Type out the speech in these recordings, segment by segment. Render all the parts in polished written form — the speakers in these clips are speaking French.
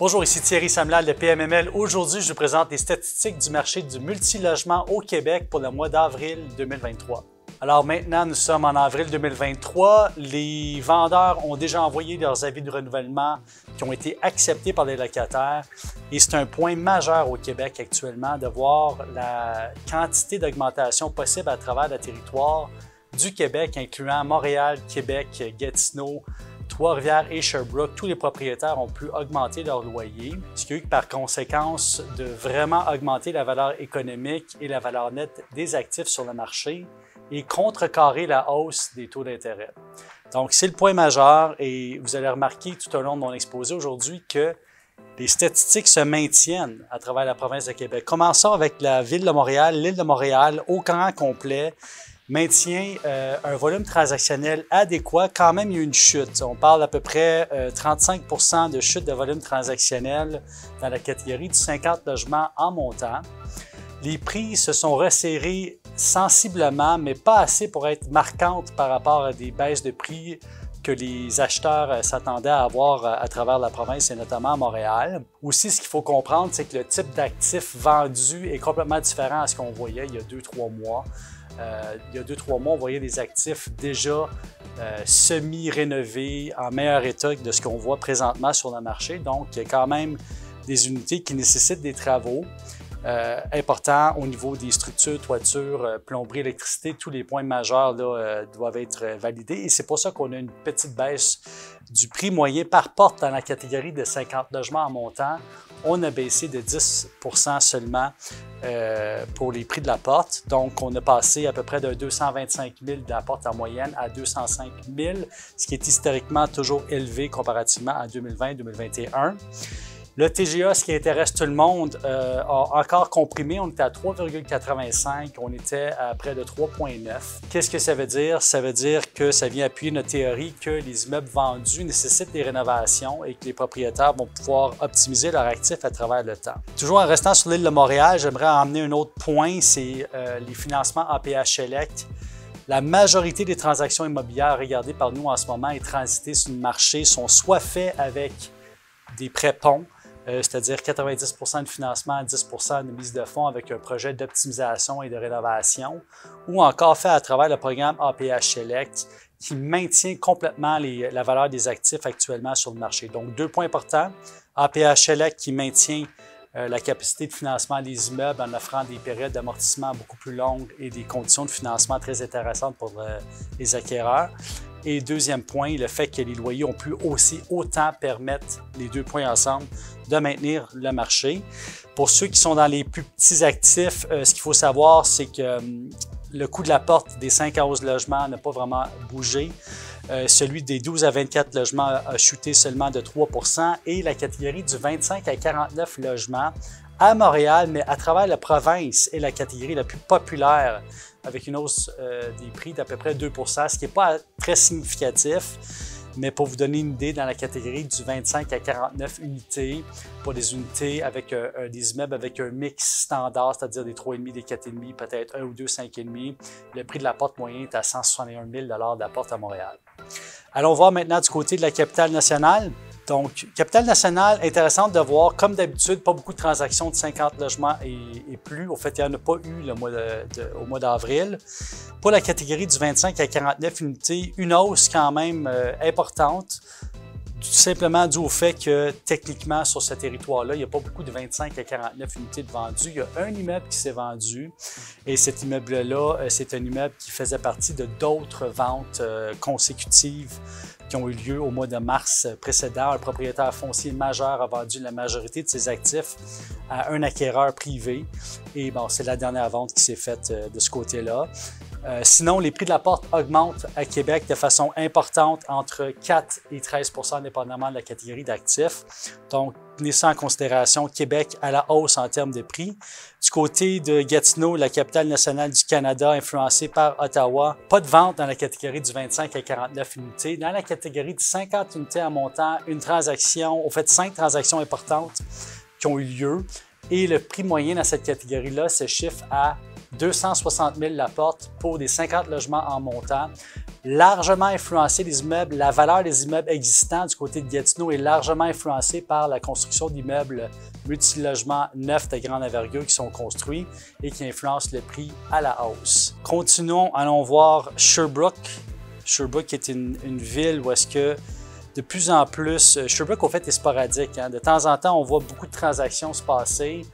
Bonjour, ici Thierry Samlal de PMML. Aujourd'hui, je vous présente les statistiques du marché du multilogement au Québec pour le mois d'avril 2023. Alors maintenant, nous sommes en avril 2023. Les vendeurs ont déjà envoyé leurs avis de renouvellement qui ont été acceptés par les locataires. Et c'est un point majeur au Québec actuellement de voir la quantité d'augmentation possible à travers le territoire du Québec, incluant Montréal, Québec, Gatineau, Trois-Rivières et Sherbrooke. Tous les propriétaires ont pu augmenter leur loyer, ce qui a eu par conséquence de vraiment augmenter la valeur économique et la valeur nette des actifs sur le marché et contrecarrer la hausse des taux d'intérêt. Donc, c'est le point majeur et vous allez remarquer tout au long de mon exposé aujourd'hui que les statistiques se maintiennent à travers la province de Québec. Commençons avec la ville de Montréal. L'île de Montréal, au grand complet, maintient un volume transactionnel adéquat. Quand même, il y a eu une chute. On parle d'à peu près 35 % de chute de volume transactionnel dans la catégorie du 50 logements en montant. Les prix se sont resserrés sensiblement, mais pas assez pour être marquantes par rapport à des baisses de prix que les acheteurs s'attendaient à avoir à travers la province et notamment à Montréal. Aussi, ce qu'il faut comprendre, c'est que le type d'actifs vendus est complètement différent à ce qu'on voyait il y a 2-3 mois. Il y a 2-3 mois, on voyait des actifs déjà semi-rénovés, en meilleur état que de ce qu'on voit présentement sur le marché. Donc, il y a quand même des unités qui nécessitent des travaux importants au niveau des structures, toitures, plomberie, électricité. Tous les points majeurs là, doivent être validés. Et c'est pour ça qu'on a une petite baisse du prix moyen par porte dans la catégorie de 50 logements en montant. On a baissé de 10 % seulement pour les prix de la porte. Donc, on a passé à peu près de 225 000 de la porte en moyenne à 205 000, ce qui est historiquement toujours élevé comparativement à 2020-2021. Le TGA, ce qui intéresse tout le monde, a encore comprimé. On était à 3,85, on était à près de 3,9. Qu'est-ce que ça veut dire? Ça veut dire que ça vient appuyer notre théorie que les immeubles vendus nécessitent des rénovations et que les propriétaires vont pouvoir optimiser leurs actifs à travers le temps. Toujours en restant sur l'île de Montréal, j'aimerais emmener un autre point, c'est les financements APH Select. La majorité des transactions immobilières regardées par nous en ce moment et transitées sur le marché sont soit faites avec des prêts ponts, c'est-à-dire 90 % de financement, 10 % de mise de fonds avec un projet d'optimisation et de rénovation, ou encore fait à travers le programme APH Select qui maintient complètement la valeur des actifs actuellement sur le marché. Donc, 2 points importants. APH Select qui maintient la capacité de financement des immeubles en offrant des périodes d'amortissement beaucoup plus longues et des conditions de financement très intéressantes pour les acquéreurs. Et deuxième point, le fait que les loyers ont pu aussi autant permettre, les 2 points ensemble, de maintenir le marché. Pour ceux qui sont dans les plus petits actifs, ce qu'il faut savoir, c'est que le coût de la porte des 5 à 11 logements n'a pas vraiment bougé. Celui des 12 à 24 logements a chuté seulement de 3 % et la catégorie du 25 à 49 logements à Montréal, mais à travers la province, est la catégorie la plus populaire avec une hausse des prix d'à peu près 2 %, ce qui n'est pas très significatif. Mais pour vous donner une idée, dans la catégorie du 25 à 49 unités, pour des unités avec des immeubles avec un mix standard, c'est-à-dire des 3,5, des 4,5, peut-être 1 ou 2 5,5, le prix de la porte moyenne est à 161 000 de la porte à Montréal. Allons voir maintenant du côté de la capitale nationale. Donc, capitale nationale, intéressante de voir, comme d'habitude, pas beaucoup de transactions de 50 logements et plus. Au fait, il n'y en a pas eu au mois d'avril. Pour la catégorie du 25 à 49 unités, une hausse quand même importante, tout simplement dû au fait que techniquement, sur ce territoire-là, il n'y a pas beaucoup de 25 à 49 unités de vendus. Il y a un immeuble qui s'est vendu et cet immeuble-là, c'est un immeuble qui faisait partie de d'autres ventes consécutives qui ont eu lieu au mois de mars précédent. Un propriétaire foncier majeur a vendu la majorité de ses actifs à un acquéreur privé. Et bon, c'est la dernière vente qui s'est faite de ce côté-là. Sinon, les prix de la porte augmentent à Québec de façon importante, entre 4 et 13 % dépendamment de la catégorie d'actifs. Donc, tenez ça en considération, Québec à la hausse en termes de prix. Du côté de Gatineau, la capitale nationale du Canada, influencée par Ottawa, pas de vente dans la catégorie du 25 à 49 unités. Dans la catégorie de 50 unités en montant, une transaction, au fait 5 transactions importantes qui ont eu lieu. Et le prix moyen dans cette catégorie-là se chiffre à 260 000 la porte pour des 50 logements en montant. largement influencé les immeubles. La valeur des immeubles existants du côté de Gatineau est largement influencée par la construction d'immeubles multilogements neufs de grande envergure qui sont construits et qui influencent le prix à la hausse. Continuons, allons voir Sherbrooke. Sherbrooke est une ville où est-ce que de plus en plus, Sherbrooke, au fait, est sporadique. Hein? De temps en temps, on voit beaucoup de transactions se passer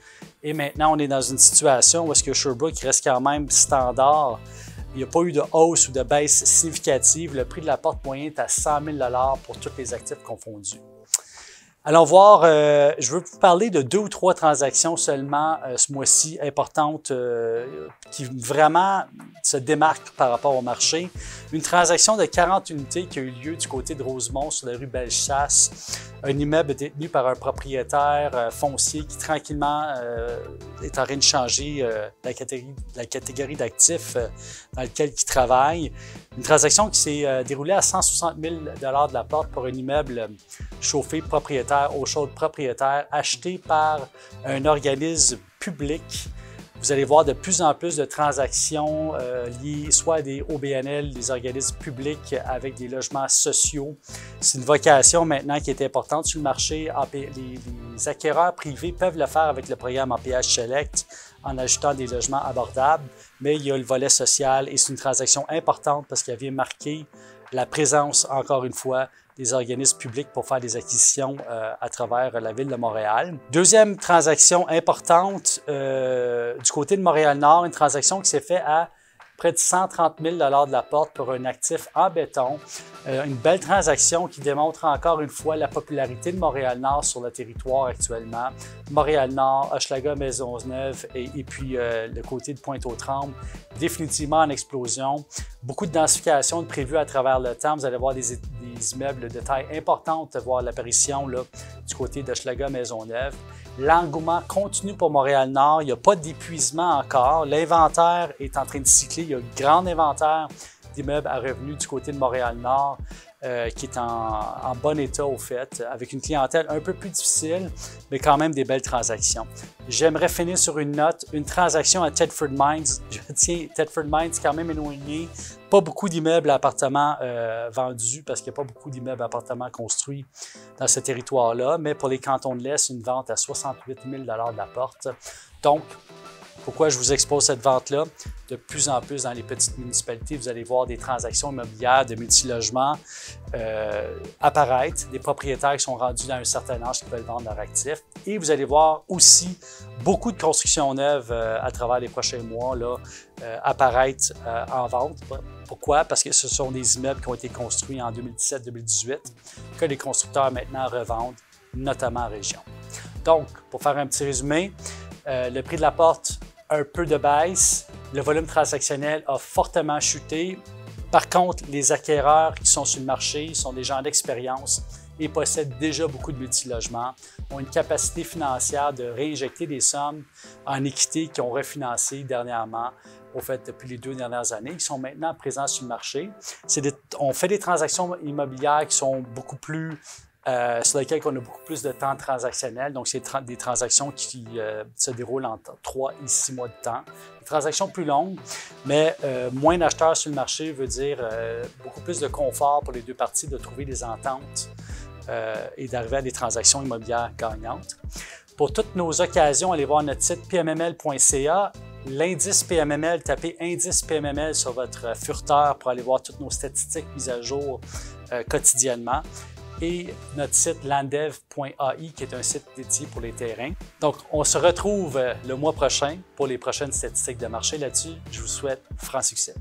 et maintenant, on est dans une situation où est-ce que Sherbrooke reste quand même standard. Il n'y a pas eu de hausse ou de baisse significative. Le prix de la porte moyen est à 100 000 $ pour tous les actifs confondus. Allons voir, je veux vous parler de 2 ou 3 transactions seulement ce mois-ci importantes qui vraiment se démarquent par rapport au marché. Une transaction de 40 unités qui a eu lieu du côté de Rosemont sur la rue Bellechasse, un immeuble détenu par un propriétaire foncier qui tranquillement est en train de changer la catégorie d'actifs dans lequel il travaille. Une transaction qui s'est déroulée à 160 000 $ de la porte pour un immeuble chauffé propriétaire, eau chaude propriétaire, acheté par un organisme public. Vous allez voir de plus en plus de transactions liées soit à des OBNL, des organismes publics avec des logements sociaux. C'est une vocation maintenant qui est importante sur le marché. Les acquéreurs privés peuvent le faire avec le programme APH Select en ajoutant des logements abordables, mais il y a le volet social et c'est une transaction importante parce qu'elle vient marquer la présence, encore une fois, des organismes publics pour faire des acquisitions à travers la ville de Montréal. Deuxième transaction importante du côté de Montréal-Nord, une transaction qui s'est faite à près de 130 000 $ de la porte pour un actif en béton. Une belle transaction qui démontre encore une fois la popularité de Montréal-Nord sur le territoire actuellement. Montréal-Nord, Hochelaga, Maisonneuve et puis le côté de Pointe-aux-Trembles, définitivement en explosion. Beaucoup de densification prévues à travers le temps. Vous allez voir des immeubles de taille importante, voir l'apparition du côté d'Hochelaga, Maisonneuve. L'engouement continue pour Montréal-Nord. Il n'y a pas d'épuisement encore. L'inventaire est en train de cycler. Il y a un grand inventaire d'immeubles à revenus du côté de Montréal-Nord qui est en bon état au fait, avec une clientèle un peu plus difficile, mais quand même des belles transactions. J'aimerais finir sur une note, une transaction à Thetford Mines. Je tiens, Thetford Mines quand même éloigné. Pas beaucoup d'immeubles à appartements vendus parce qu'il n'y a pas beaucoup d'immeubles à appartements construits dans ce territoire-là, mais pour les cantons de l'Est, une vente à 68 000 $ de la porte. Donc, pourquoi je vous expose cette vente-là? De plus en plus dans les petites municipalités, vous allez voir des transactions immobilières de multilogements apparaître, des propriétaires qui sont rendus dans un certain âge qui veulent vendre leurs actifs. Et vous allez voir aussi beaucoup de constructions neuves à travers les prochains mois apparaître en vente. Pourquoi? Parce que ce sont des immeubles qui ont été construits en 2017-2018 que les constructeurs maintenant revendent, notamment en région. Donc, pour faire un petit résumé, le prix de la porte, un peu de baisse. Le volume transactionnel a fortement chuté. Par contre, les acquéreurs qui sont sur le marché sont des gens d'expérience et possèdent déjà beaucoup de multilogements, ont une capacité financière de réinjecter des sommes en équité qui ont refinancé dernièrement, au fait, depuis les 2 dernières années, qui sont maintenant présents sur le marché. On fait des transactions immobilières qui sont beaucoup plus sur lesquels on a beaucoup plus de temps transactionnel. Donc, c'est des transactions qui se déroulent entre 3 et 6 mois de temps. Des transactions plus longues, mais moins d'acheteurs sur le marché veut dire beaucoup plus de confort pour les deux parties de trouver des ententes et d'arriver à des transactions immobilières gagnantes. Pour toutes nos occasions, allez voir notre site pmml.ca. L'indice PMML, tapez indice PMML sur votre furteur pour aller voir toutes nos statistiques mises à jour quotidiennement. Et notre site landev.ai qui est un site dédié pour les terrains. Donc, on se retrouve le mois prochain pour les prochaines statistiques de marché là-dessus. Je vous souhaite franc succès.